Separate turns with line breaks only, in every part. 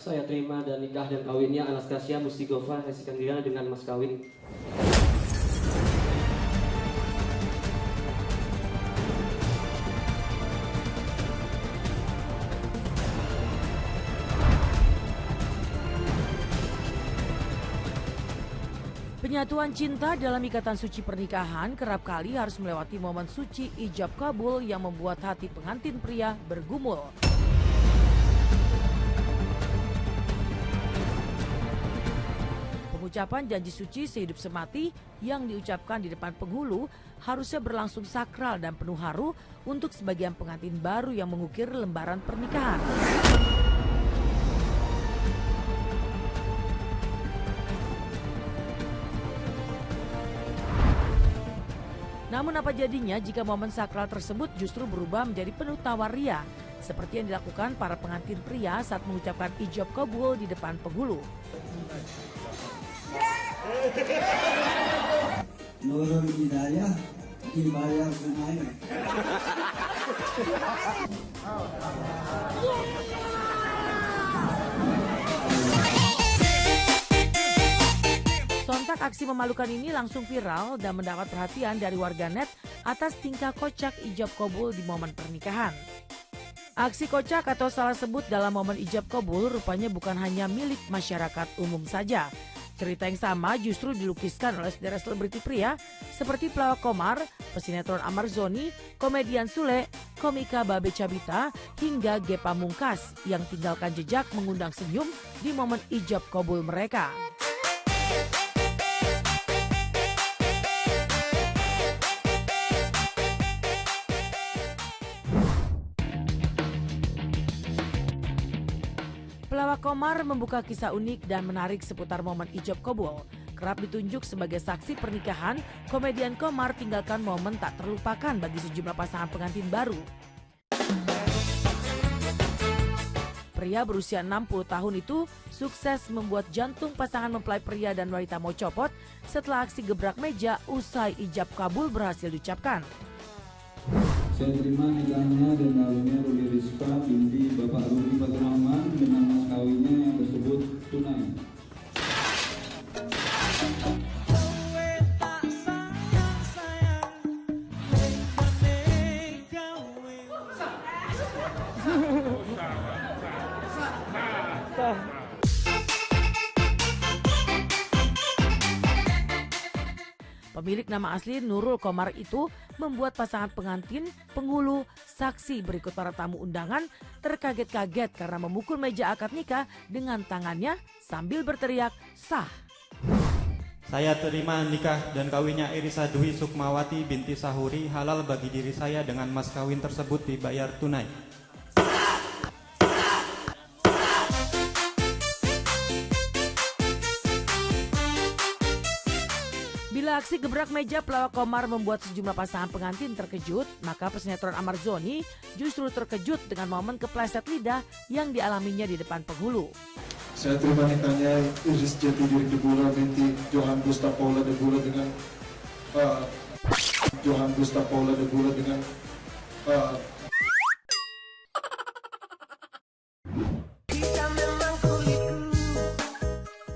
Saya terima dan nikah dan kawinnya Anastasia Mustigova Hesikandriana dengan mas kawin.
Penyatuan cinta dalam ikatan suci pernikahan kerap kali harus melewati momen suci ijab kabul yang membuat hati pengantin pria bergumul. Pengucapan janji suci sehidup semati yang diucapkan di depan penghulu harusnya berlangsung sakral dan penuh haru untuk sebagian pengantin baru yang mengukir lembaran pernikahan. Namun apa jadinya jika momen sakral tersebut justru berubah menjadi penuh tawar ria, seperti yang dilakukan para pengantin pria saat mengucapkan ijab kabul di depan penghulu.
Nurul Hidayah dibayar tunai.
Sontak aksi memalukan ini langsung viral dan mendapat perhatian dari warganet atas tingkah kocak ijab kabul di momen pernikahan. Aksi kocak atau salah sebut dalam momen ijab kabul rupanya bukan hanya milik masyarakat umum saja. Cerita yang sama justru dilukiskan oleh sederet selebriti pria seperti pelawak Komar, pesinetron Amar Zoni, komedian Sule, komika Babe Cabita, hingga Ge Pamungkas yang tinggalkan jejak mengundang senyum di momen ijab kabul mereka. Pelawak Komar membuka kisah unik dan menarik seputar momen ijab kabul. Kerap ditunjuk sebagai saksi pernikahan, komedian Komar tinggalkan momen tak terlupakan bagi sejumlah pasangan pengantin baru. Pria berusia 60 tahun itu sukses membuat jantung pasangan mempelai pria dan wanita mau copot setelah aksi gebrak meja usai ijab kabul berhasil diucapkan.
Saya terima nikahnya dan kawinnya Ruli Rizka binti Bapak Rudi Faturrahman dengan mas kawinnya yang tersebut tunai.
Pemilik nama asli Nurul Komar itu membuat pasangan pengantin, penghulu, saksi berikut para tamu undangan terkaget-kaget karena memukul meja akad nikah dengan tangannya sambil berteriak sah.
Saya terima nikah dan kawinnya Irisa Dwi Sukmawati binti Sahuri halal bagi diri saya dengan mas kawin tersebut dibayar tunai.
Bila aksi gebrak meja pelawak Komar membuat sejumlah pasangan pengantin terkejut, maka pesinetron Amar Zoni justru terkejut dengan momen kepleset lidah yang dialaminya di depan penghulu.
Saya terima nikahnya Iris Jati Diri Debula binti Johan Gustav Paula Debula dengan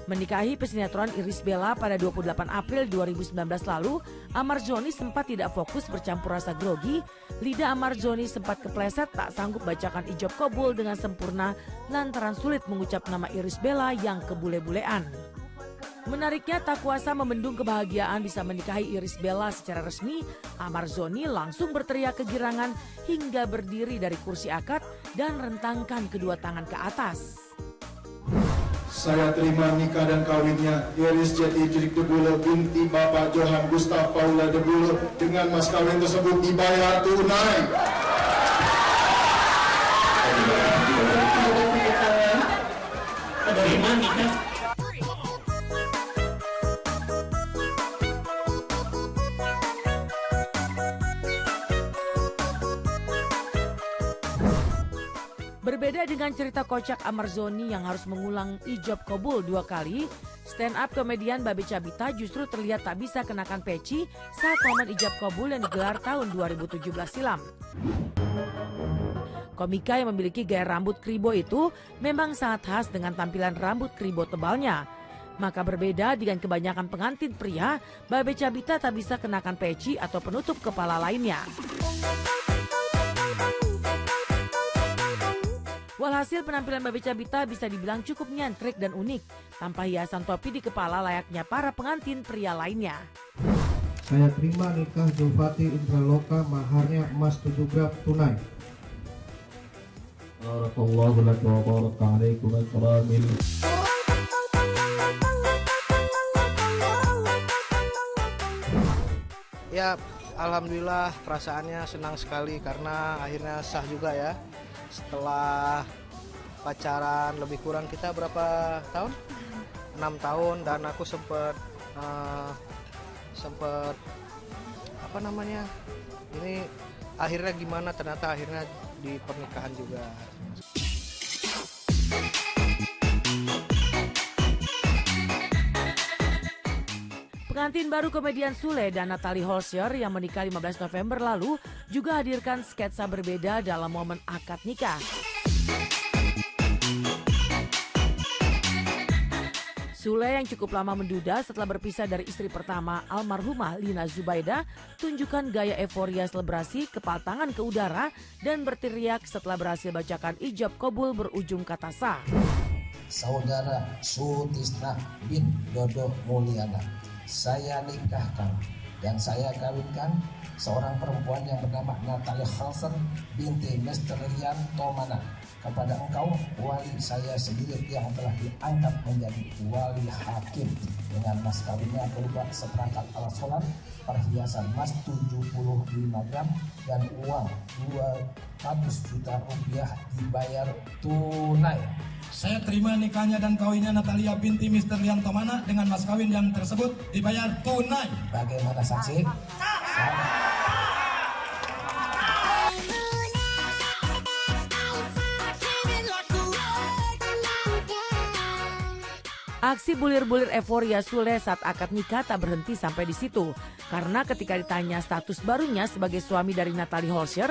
Menikahi pesinetron Irish Bella pada 28 April 2019 lalu, Amar Zoni sempat tidak fokus bercampur rasa grogi. Lidah Amar Zoni sempat kepleset tak sanggup bacakan ijab kabul dengan sempurna lantaran sulit mengucap nama Irish Bella yang kebule-bulean. Menariknya, tak kuasa membendung kebahagiaan bisa menikahi Irish Bella secara resmi, Amar Zoni langsung berteriak kegirangan hingga berdiri dari kursi akad dan rentangkan kedua tangan ke atas.
saya terima nikah dan kawinnya Iris Jati Diri Debula binti Bapak Johan Gustav Paula Debula dengan mas kawin tersebut dibayar tunai.
Dari mana nikah?
Berbeda dengan cerita kocak Amar Zoni yang harus mengulang ijab kabul 2 kali, stand up komedian Babe Cabita justru terlihat tak bisa kenakan peci saat momen ijab kabul yang digelar tahun 2017 silam. Komika yang memiliki gaya rambut kribo itu memang sangat khas dengan tampilan rambut kribo tebalnya. Maka berbeda dengan kebanyakan pengantin pria, Babe Cabita tak bisa kenakan peci atau penutup kepala lainnya. Walhasil penampilan Babe Cabita bisa dibilang cukup nyentrik dan unik, tanpa hiasan topi di kepala layaknya para pengantin pria lainnya.
Saya terima nikah Zulfati Indraloka, maharnya emas 7 gram tunai.
Barakallahu laka wa baraka alaikum al-karamil.
Ya, alhamdulillah perasaannya senang sekali karena akhirnya sah juga ya. Setelah pacaran lebih kurang kita berapa tahun? 6 tahun dan aku sempat apa namanya? Ini akhirnya gimana? Ternyata akhirnya di pernikahan juga.
Pengantin baru komedian Sule dan Natalie Holscher yang menikah 15 November lalu juga hadirkan sketsa berbeda dalam momen akad nikah. Sule yang cukup lama menduda setelah berpisah dari istri pertama almarhumah Lina Zubaida tunjukkan gaya euforia selebrasi, kepal tangan ke udara dan berteriak setelah berhasil bacakan ijab kabul berujung kata sah.
Saudara Sutisna bin Dodo Mulyana, saya nikahkan dan saya kawinkan seorang perempuan yang bernama Natalie Holscher binti Mr. Lian Tomana kepada engkau, wali saya sendiri yang telah diangkat menjadi wali hakim, dengan mas kawinnya berupa seperangkat alat sholat, perhiasan emas 75 gram dan uang 200 juta rupiah dibayar tunai.
Saya terima nikahnya dan kawinnya Natalia binti Mr. Lian Tomana dengan mas kawin yang tersebut dibayar tunai.
Bagaimana saksi?
Aksi bulir-bulir euforia Sule saat akad nikah tak berhenti sampai di situ. Karena ketika ditanya status barunya sebagai suami dari Natalie Holscher,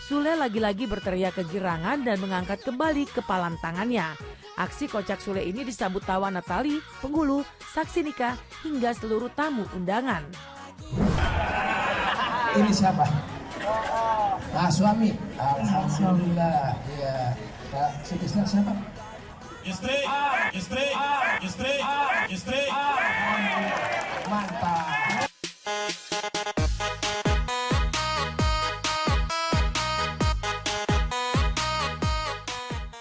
Sule lagi-lagi berteriak kegirangan dan mengangkat kembali kepalan tangannya. Aksi kocak Sule ini disambut tawa Natalie, penghulu, saksi nikah, hingga seluruh tamu undangan.
Ini siapa? Suami. Alhamdulillah. Iya. Kak Sutisna siapa?
Istri.
Mantap.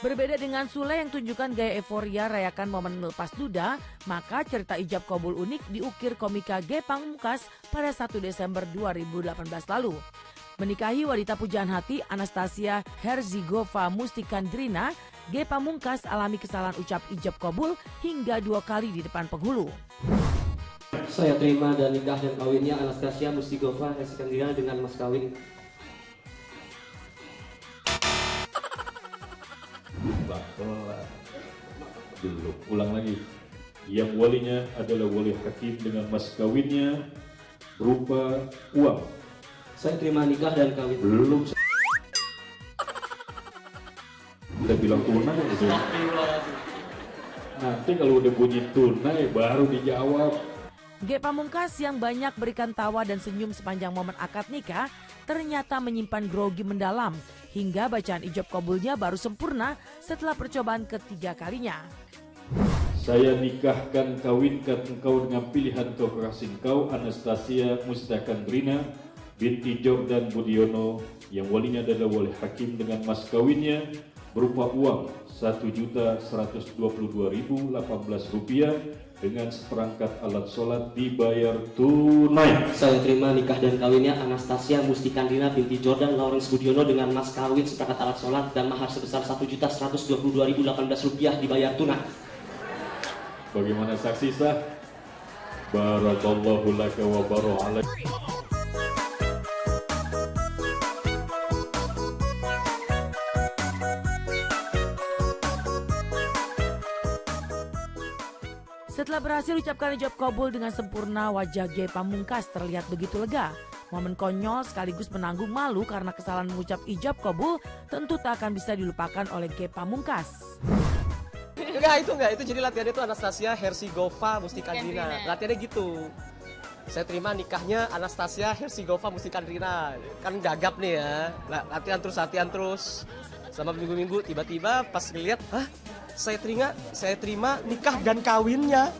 Berbeda dengan Sule yang tunjukkan gaya euforia rayakan momen melepas duda, maka cerita ijab kabul unik diukir komika Ge Pamungkas pada 1 Desember 2018 lalu. Menikahi wanita pujaan hati Anastasia Herzigova Mustikandrina, Ge Pamungkas alami kesalahan ucap ijab kabul hingga 2 kali di depan penghulu.
Saya terima dan nikah dan kawinnya Anastasia Mustigova Hesikandrina dengan mas kawin.
Belum, ulang lagi. Yang walinya adalah wali hakim dengan mas kawinnya berupa uang.
Saya terima nikah dan kawin.
Belum. Udah bilang tunai itu. Nanti kalau udah bunyi tunai baru dijawab.
Ge Pamungkas yang banyak berikan tawa dan senyum sepanjang momen akad nikah ternyata menyimpan grogi mendalam hingga bacaan ijab kabulnya baru sempurna setelah percobaan ketiga kalinya.
Saya nikahkan kawinkan engkau dengan pilihan kekasih engkau Anastasia Mustikandrina binti Jordan Budiono yang walinya adalah wali hakim dengan mas kawinnya berupa uang Rp1.122.018 dengan seperangkat alat sholat dibayar tunai.
Saya terima nikah dan kawinnya Anastasia Mustikandrina binti Jordan Lawrence Budiono dengan mas kawin seperangkat alat sholat dan mahar sebesar Rp1.122.018 dibayar tunai.
Bagaimana saksi sah? Barakallahu laka wa baraka alaik.
Setelah berhasil ucapkan ijab kabul dengan sempurna, wajah Ge Pamungkas terlihat begitu lega. Momen konyol sekaligus menanggung malu karena kesalahan mengucap ijab kabul tentu tak akan bisa dilupakan oleh Ge Pamungkas.
Enggak, itu jadi latihannya itu Anastasia Hersigova Mustikandrina. Latihannya gitu. Saya terima nikahnya Anastasia Hersigova Mustikandrina. Kan gagap nih ya. Latihan terus. Selama minggu-minggu tiba-tiba pas ngeliat, hah? Saya terima nikah dan kawinnya.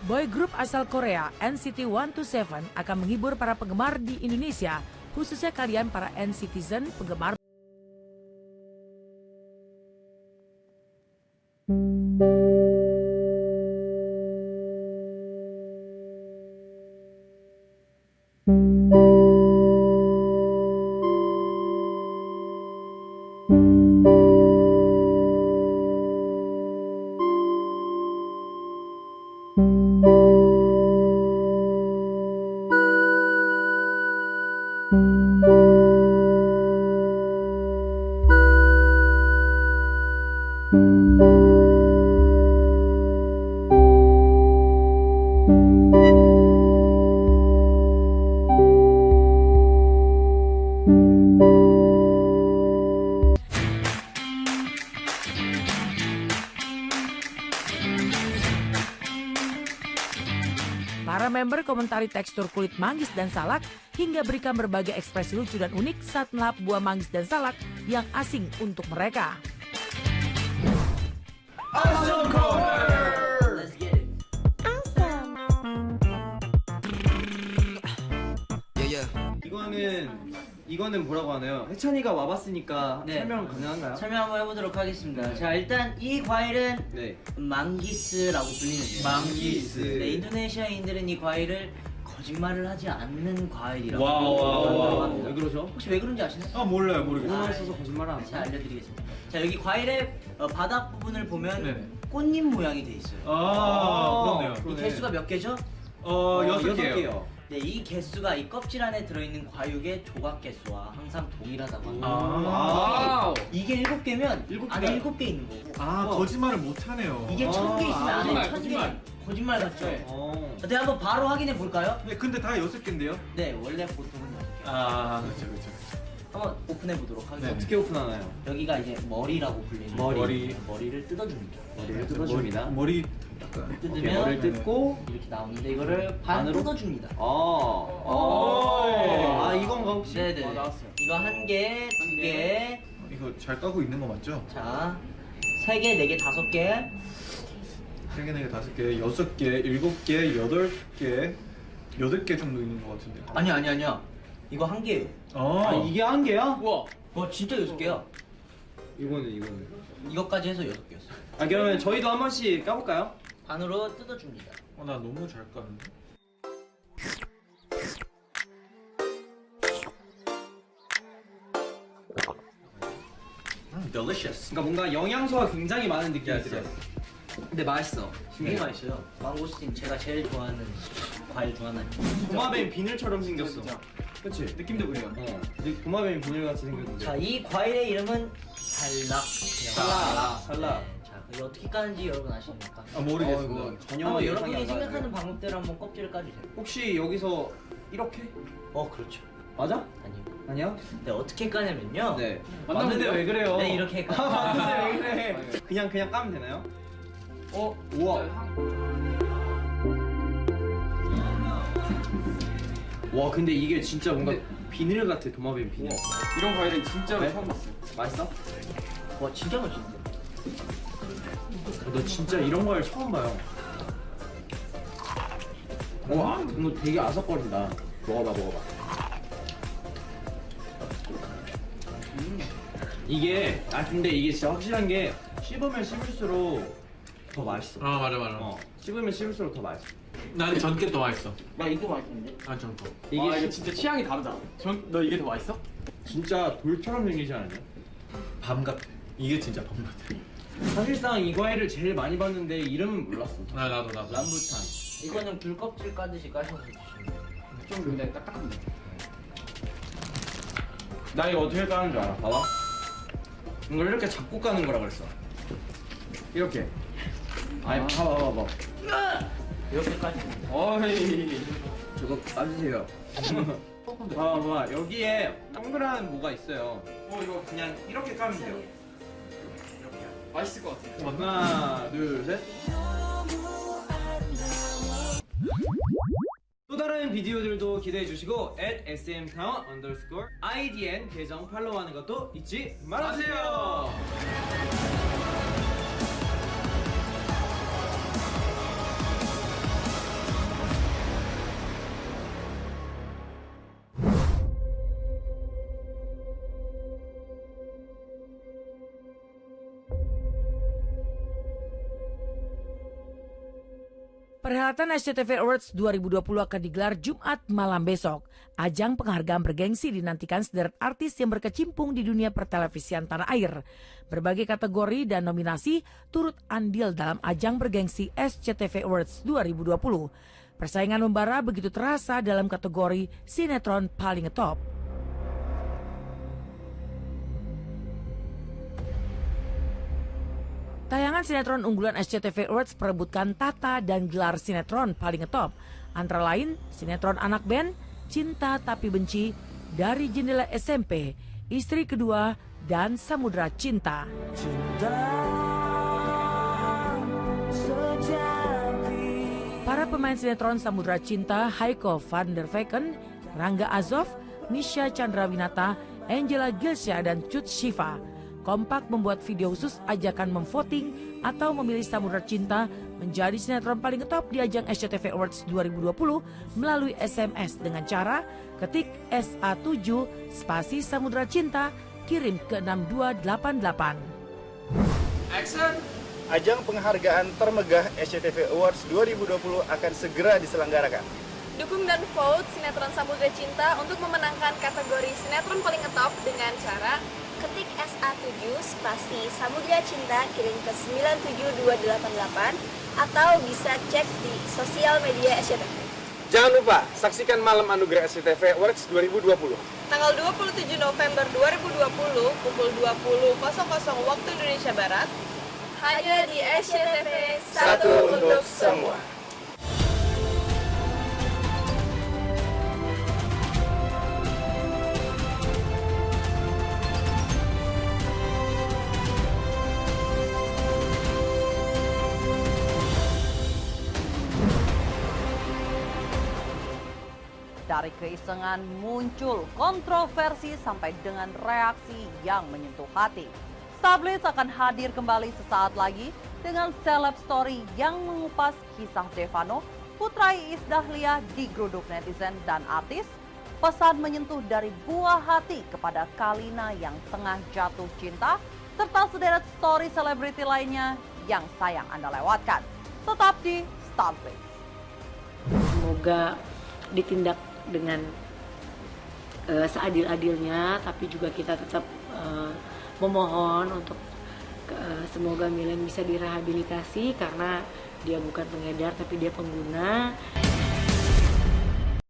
Boy group asal Korea NCT 127 akan menghibur para penggemar di Indonesia, khususnya kalian para N-citizen penggemar. Para member komentari tekstur kulit manggis dan salak hingga berikan berbagai ekspresi lucu dan unik saat melahap buah manggis dan salak yang asing untuk mereka.
Awesome Corner! Let's get it. Awesome.
Yeah. 이거는 뭐라고 하나요? 해찬이가 와봤으니까 설명 가능한가요?
설명 한번 해보도록 하겠습니다. 자, 일단 이 과일은 망기스라고 불리는데요.
망기스.
네, 인도네시아인들은 이 과일을 거짓말을 하지 않는 과일이라고
왜 그러죠?
혹시 왜 그런지 아시나요?
아 몰라요, 모르겠어요. 오늘 써서 거짓말을 안
자, 알려드리겠습니다. 자, 여기 과일의 바닥 부분을 보면 꽃잎 모양이 돼 있어요.
그러네요.
이 개수가 몇 개죠?
6개요.
네, 이 개수가 이 껍질 안에 들어있는 과육의 조각 개수와 항상 동일하다고 합니다. 이게 7개면 안에 7개 있는 거고.
거짓말을 못하네요.
이게 1000개 있으면 안에 1000개. 거짓말 같죠? 네, 한번 바로 확인해 볼까요?
네, 근데 다 6개인데요?
네, 원래 보통은 6개.
그렇죠.
한번 오픈해 보도록 하겠습니다.
어떻게 오픈하나요?
여기가 이제 머리라고 불리는 머리를 뜯어줍니다.
머리를 뜯어줍니다.
머리
뜯으면
머리를 뜯고
이렇게 나오는데 이거를 반으로 뜯어줍니다.
이건가 혹시?
네네. 나왔어요. 이거 1개, 2개.
이거 잘 까고 있는 거 맞죠?
자, 3개, 4개, 5개.
3개, 4개, 5개, 6개, 7개, 8개 8개 정도 있는 거 같은데.
아니야. 이거 1개예요.
이게 1개야?
와, 진짜 6개야.
이거는.
이것까지 해서 6개였어요.
그러면 저희도 한 번씩 까볼까요?
반으로 뜯어줍니다.
나 너무 잘 까는데.
delicious. 그러니까 뭔가 영양소가 굉장히 많은 느낌이 들어요. 근데 맛있어.
되게 맛있어요. 망고스틴 제가 제일 좋아하는 과일 중 하나입니다.
도마뱀 비늘처럼 생겼어. 그치? 느낌도 그래요. 도마뱀 비늘같이 생겼는데.
자, 이 과일의 이름은 살락.
살락.
자, 이거 어떻게 까는지 여러분 아십니까?
모르겠습니다.
전혀
한번 여러분이 생각하는 방법대로 한번 껍질을 까주세요.
혹시 여기서 이렇게?
그렇죠.
맞아? 아니요?
네, 어떻게 까냐면요.
네. 맞는데 왜 그래요?
네, 이렇게 까.
맞는데 왜 그래? 그냥 까면 되나요? 우와. 와, 근데 이게 진짜 뭔가 비늘 같아, 도마뱀 비늘.
이런 과일은 진짜로 처음 봤어요.
맛있어?
와, 진짜 맛있는데.
너 진짜 이런 과일 처음 봐요. 와, 이거 되게 아삭거린다. 먹어봐. 이게 근데 이게 진짜 확실한 게 씹으면 씹을수록 더 맛있어.
맞아.
씹으면 씹을수록 더 맛있어.
나는 전게 더 맛있어.
나 이거 맛있는데?
전거.
이게
진짜 취향이 다르다. 너 이게 더 맛있어?
진짜 돌처럼 생기지 않았냐?
밤 같아. 이게 진짜 밤 같아.
사실상 이 과일을 제일 많이 봤는데 이름은 몰랐어.
나도.
람부탄.
이거는 귤껍질 까듯이 까셔서 드시면 돼요.
좀 근데 딱딱한데. 나 이거 어떻게 까는 줄 알아? 봐봐. 이걸 이렇게 잡고 까는 거라 그랬어. 이렇게. 아니 봐봐.
이렇게까지.
어이. 저거 까주세요. 봐봐. 여기에 동그란 뭐가 있어요. 이거 그냥 이렇게 까면 돼요.
맛있을 것 같아.
하나, 둘, 셋. 또 다른 비디오들도 기대해 주시고 @smtown_idn 계정 팔로우하는 것도 잊지 말아주세요.
Perhelatan SCTV Awards 2020 akan digelar Jumat malam besok. Ajang penghargaan bergengsi dinantikan sederet artis yang berkecimpung di dunia pertelevisian tanah air. Berbagai kategori dan nominasi turut andil dalam ajang bergengsi SCTV Awards 2020. Persaingan membara begitu terasa dalam kategori sinetron paling top. Tayangan sinetron unggulan SCTV Awards perebutkan tata dan gelar sinetron paling top. Antara lain sinetron anak band, Cinta Tapi Benci, Dari Jendela SMP, Istri Kedua, dan Samudra Cinta. Para pemain sinetron Samudra Cinta, Heiko van der Vecken, Rangga Azov, Misha Chandrawinata, Angela Gilsya, dan Cut Shiva kompak membuat video khusus ajakan memvoting atau memilih Samudra Cinta menjadi sinetron paling top di ajang SCTV Awards 2020 melalui SMS dengan cara ketik SA7 spasi Samudra Cinta, kirim ke 6288.
Action! Ajang penghargaan termegah SCTV Awards 2020 akan segera diselenggarakan.
Dukung dan vote sinetron Samudra Cinta untuk memenangkan kategori sinetron paling top dengan cara ketik SA7 spasi Samudra Cinta, kirim ke 97288 atau bisa cek di sosial media SCTV.
Jangan lupa saksikan Malam Anugerah SCTV Awards 2020.
Tanggal 27 November 2020 pukul 20.00 waktu Indonesia Barat hanya di SCTV, satu untuk semua.
Dari keisengan muncul kontroversi sampai dengan reaksi yang menyentuh hati. Starblitz akan hadir kembali sesaat lagi dengan seleb story yang mengupas kisah Devano, putra Iis Dahlia digeruduk netizen dan artis. Pesan menyentuh dari buah hati kepada Kalina yang tengah jatuh cinta, serta sederet story selebriti lainnya yang sayang Anda lewatkan. Tetap di Starblitz.
Semoga ditindak dengan seadil-adilnya, tapi juga kita tetap memohon untuk semoga Milen bisa direhabilitasi karena dia bukan pengedar tapi dia pengguna.